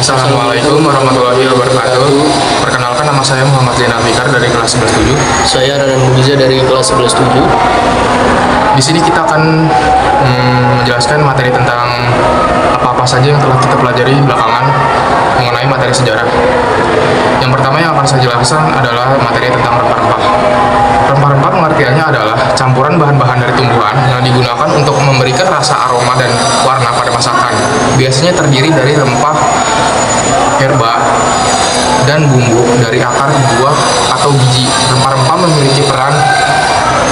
Assalamualaikum warahmatullahi wabarakatuh. Perkenalkan, nama saya Muhammad Zainal Fikar dari kelas 11-7. Saya Radan Mugiza dari kelas 11-7. Di sini kita akan menjelaskan materi tentang apa-apa saja yang telah kita pelajari belakangan mengenai materi sejarah. Yang pertama yang akan saya jelaskan adalah materi tentang rempah-rempah. Rempah-rempah pengertiannya adalah campuran bahan-bahan dari tumbuhan yang digunakan untuk memberikan rasa aroma dan warna pada masakan. Biasanya terdiri dari rempah, herba, dan bumbu dari akar, buah, atau biji. Rempah-rempah memiliki peran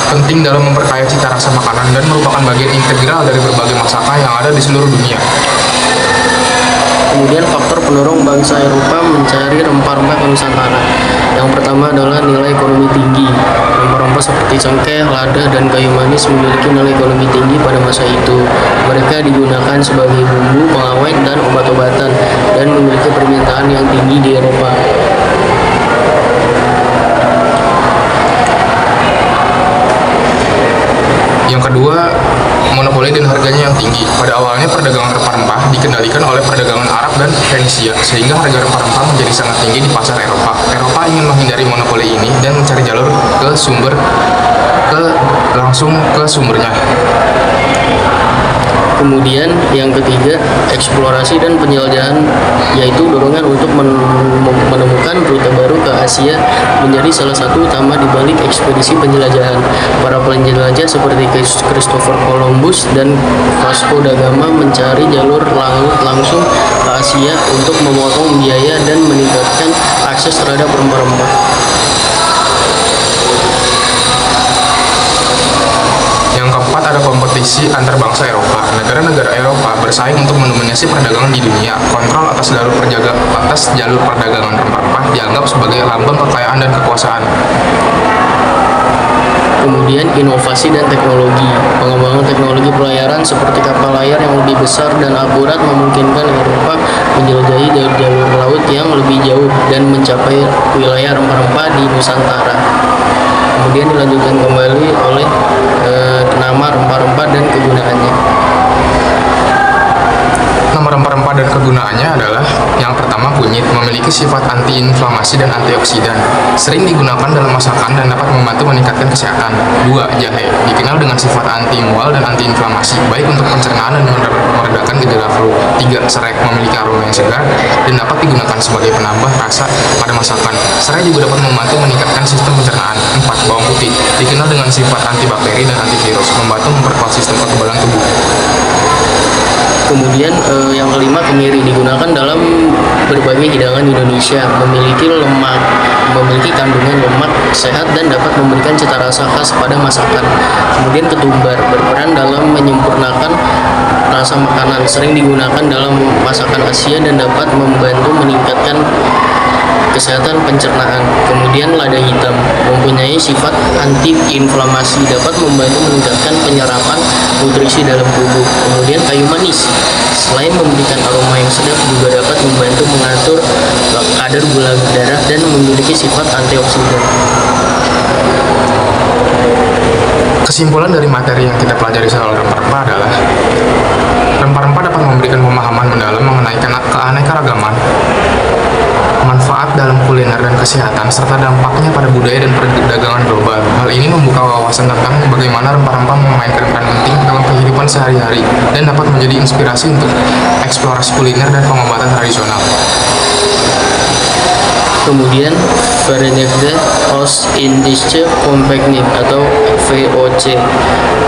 penting dalam memperkaya cita rasa makanan dan merupakan bagian integral dari berbagai masakan yang ada di seluruh dunia. Kemudian faktor pendorong bangsa Eropa mencari rempah-rempah ke Nusantara. Yang pertama adalah nilai ekonomi tinggi. Rempah-rempah seperti cengkeh, lada, dan kayu manis memiliki nilai ekonomi tinggi pada masa itu. Mereka digunakan sebagai bumbu, pengawet, dan obat-obatan, dan memiliki permintaan yang tinggi di Eropa. Yang kedua, monopoli dan harganya yang tinggi. Pada awalnya perdagangan rempah-rempah dikendalikan oleh perdagangan Arab dan Fenisia, sehingga harga rempah-rempah menjadi sangat tinggi di pasar Eropa. Eropa ingin menghindari monopoli ini dan mencari jalur langsung ke sumbernya. Kemudian yang ketiga, eksplorasi dan penjelajahan, yaitu dorongan untuk menemukan rute baru ke Asia menjadi salah satu utama di balik ekspedisi penjelajahan. Para penjelajah seperti Christopher Columbus dan Vasco da Gama mencari jalur laut langsung ke Asia untuk memotong biaya dan meningkatkan akses terhadap rempah-rempah. Yang keempat, ada kompetisi antar bangsa Eropa. Negara-negara Eropa bersaing untuk mendominasi perdagangan di dunia. Kontrol atas jalur perdagangan rempah-rempah dianggap sebagai lambang kekayaan dan kekuasaan. Kemudian inovasi dan teknologi. Pengembangan teknologi pelayaran seperti kapal layar yang lebih besar dan akurat memungkinkan Eropa menjelajahi jalur laut yang lebih jauh dan mencapai wilayah rempah-rempah di Nusantara. Kemudian dilanjutkan kembali oleh nama rempah-rempah dan kegunaannya. Nama rempah-rempah dan kegunaannya adalah: yang pertama, kunyit, memiliki sifat antiinflamasi dan antioksidan, sering digunakan dalam masakan dan dapat membantu meningkatkan kesehatan. 2. Jahe, dikenal dengan sifat anti-mual dan antiinflamasi, baik untuk pencernaan dan meredakan gejala flu. 3. Serai, memiliki aroma yang segar dan dapat digunakan sebagai penambah rasa pada masakan. Serai juga dapat membantu meningkatkan sistem pencernaan. 4. Bawang putih, dikenal dengan sifat antibakteri dan antivirus, membantu memperkuat sistem kekebalan tubuh. Kemudian yang kelima, kemiri, digunakan dalam berbagai hidangan di Indonesia, memiliki kandungan lemak sehat dan dapat memberikan cita rasa khas pada masakan. Kemudian ketumbar, berperan dalam menyempurnakan rasa makanan, sering digunakan dalam masakan Asia dan dapat membantu meningkatkan kesehatan pencernaan. Kemudian lada hitam, mempunyai sifat anti-inflamasi, dapat membantu meningkatkan penyerapan nutrisi dalam tubuh. Kemudian kayu manis, selain memberikan aroma yang sedap, juga dapat membantu mengatur kadar gula darah dan memiliki sifat antioksidan. Kesimpulan dari materi yang kita pelajari soal rempah-rempah adalah: rempah-rempah dapat memberikan pemahaman mendalam mengenai keanekaragaman, manfaat dalam kuliner dan kesehatan, serta dampaknya pada budaya dan perdagangan global. Hal ini membuka wawasan tentang bagaimana rempah-rempah memainkan peran penting dalam kehidupan sehari-hari dan dapat menjadi inspirasi untuk eksplorasi kuliner dan pengobatan tradisional. Kemudian Verenigde Oost-Indische Compagnie atau VOC,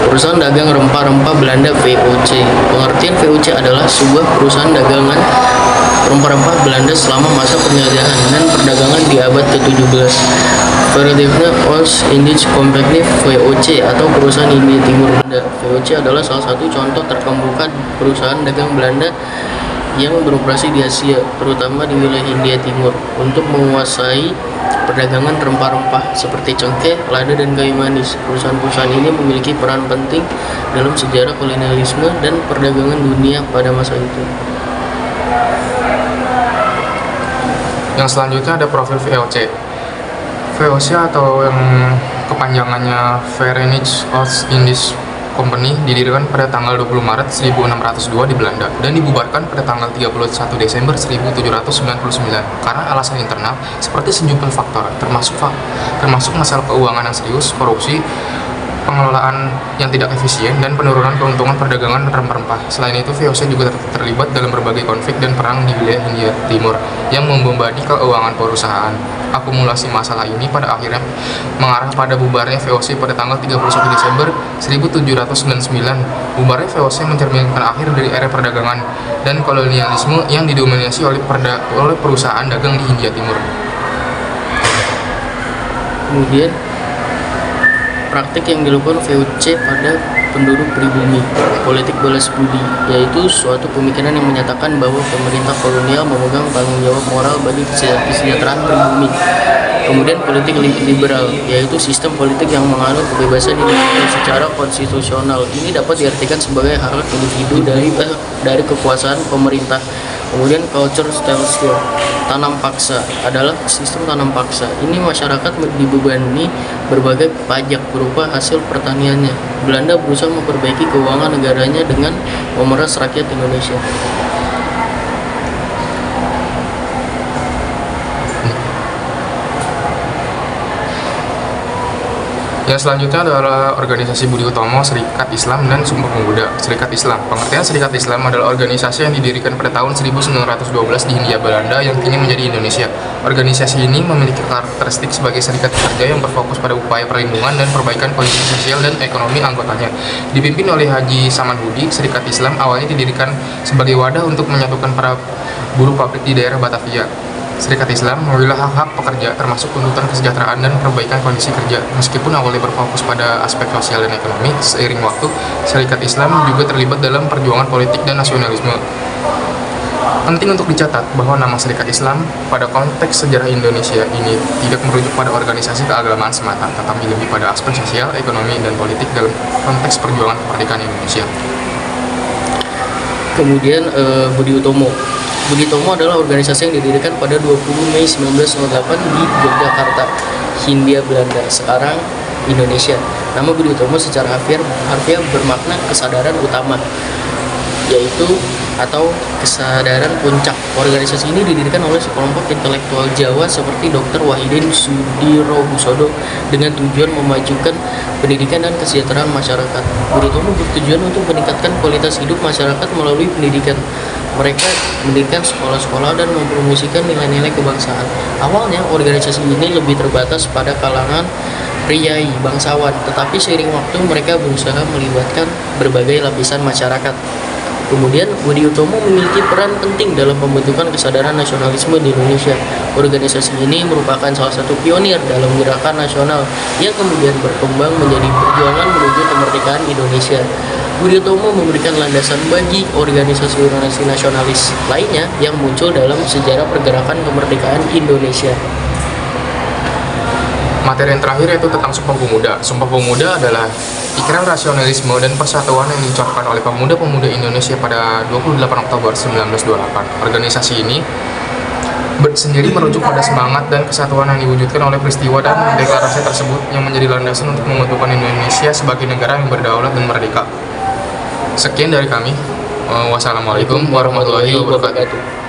perusahaan dagang rempah-rempah Belanda VOC. Pengertian VOC adalah sebuah perusahaan dagangan rempah-rempah Belanda selama masa penjajahan dan perdagangan di abad ke-17. Verenigde Oost-Indische Compagnie VOC atau perusahaan Hindia Timur Belanda. VOC adalah salah satu contoh terkemuka perusahaan dagang Belanda yang beroperasi di Asia, terutama di wilayah Hindia Timur, untuk menguasai perdagangan rempah-rempah seperti cengkeh, lada, dan kayu manis. Perusahaan-perusahaan ini memiliki peran penting dalam sejarah kolonialisme dan perdagangan dunia pada masa itu. Yang selanjutnya ada profil VOC. VOC atau yang kepanjangannya Verenigde Oost-Indische Company didirikan pada tanggal 20 Maret 1602 di Belanda dan dibubarkan pada tanggal 31 Desember 1799 karena alasan internal seperti sejumlah faktor termasuk masalah keuangan yang serius, korupsi, pengelolaan yang tidak efisien, dan penurunan keuntungan perdagangan rempah-rempah. Selain itu, VOC juga terlibat dalam berbagai konflik dan perang di wilayah Hindia Timur yang membebani keuangan perusahaan. Akumulasi masalah ini pada akhirnya mengarah pada bubarnya VOC pada tanggal 31 Desember 1799. Bubarnya VOC mencerminkan akhir dari era perdagangan dan kolonialisme yang didominasi oleh perusahaan dagang di Hindia Timur. Kemudian praktik yang dilakukan VOC pada penduduk pribumi, politik balas budi, yaitu suatu pemikiran yang menyatakan bahwa pemerintah kolonial memegang tanggung jawab moral bagi kesejahteraan pribumi. Kemudian politik liberal, yaitu sistem politik yang menganut kebebasan individu secara konstitusional. Ini dapat diartikan sebagai hak individu dari kekuasaan pemerintah. Kemudian culture style skill, tanam paksa adalah sistem tanam paksa. Ini masyarakat dibebani berbagai pajak berupa hasil pertaniannya. Belanda berusaha memperbaiki keuangan negaranya dengan memeras rakyat Indonesia. Yang selanjutnya adalah organisasi Budi Utomo, Serikat Islam, dan Sumpah Pemuda. Serikat Islam. Pengertian Serikat Islam adalah organisasi yang didirikan pada tahun 1912 di Hindia Belanda yang kini menjadi Indonesia. Organisasi ini memiliki karakteristik sebagai serikat pekerja yang berfokus pada upaya perlindungan dan perbaikan kondisi sosial dan ekonomi anggotanya. Dipimpin oleh Haji Samanhudi, Serikat Islam awalnya didirikan sebagai wadah untuk menyatukan para buruh pabrik di daerah Batavia. Serikat Islam memilah hak-hak pekerja termasuk tuntutan kesejahteraan dan perbaikan kondisi kerja. Meskipun awalnya berfokus pada aspek sosial dan ekonomi, seiring waktu, Serikat Islam juga terlibat dalam perjuangan politik dan nasionalisme. Penting untuk dicatat bahwa nama Serikat Islam pada konteks sejarah Indonesia ini tidak merujuk pada organisasi keagamaan semata, tetapi lebih pada aspek sosial, ekonomi, dan politik dalam konteks perjuangan kemerdekaan Indonesia. Kemudian Budi Utomo. Budi Utomo adalah organisasi yang didirikan pada 20 Mei 1908 di Yogyakarta, Hindia Belanda, sekarang Indonesia. Nama Budi Utomo secara harfiah bermakna kesadaran utama, yaitu atau kesadaran puncak. Organisasi ini didirikan oleh sekelompok intelektual Jawa seperti Dr. Wahidin Sudirohusodo dengan tujuan memajukan pendidikan dan kesejahteraan masyarakat. Budi Utomo bertujuan untuk meningkatkan kualitas hidup masyarakat melalui pendidikan. Mereka mendirikan sekolah-sekolah dan mempromosikan nilai-nilai kebangsaan. Awalnya organisasi ini lebih terbatas pada kalangan priai bangsawan, tetapi seiring waktu mereka berusaha melibatkan berbagai lapisan masyarakat. Kemudian Budi Utomo memiliki peran penting dalam pembentukan kesadaran nasionalisme di Indonesia. Organisasi ini merupakan salah satu pionir dalam gerakan nasional yang kemudian berkembang menjadi perjuangan menuju kemerdekaan Indonesia. Budi Utomo memberikan landasan bagi organisasi-organisasi nasionalis lainnya yang muncul dalam sejarah pergerakan kemerdekaan Indonesia. Materi yang terakhir yaitu tentang Sumpah Pemuda. Sumpah Pemuda adalah pikiran rasionalisme dan persatuan yang diucapkan oleh pemuda-pemuda Indonesia pada 28 Oktober 1928. Organisasi ini sendiri merujuk pada semangat dan kesatuan yang diwujudkan oleh peristiwa dan deklarasi tersebut yang menjadi landasan untuk membentukkan Indonesia sebagai negara yang berdaulat dan merdeka. Sekian dari kami. Wassalamualaikum warahmatullahi wabarakatuh.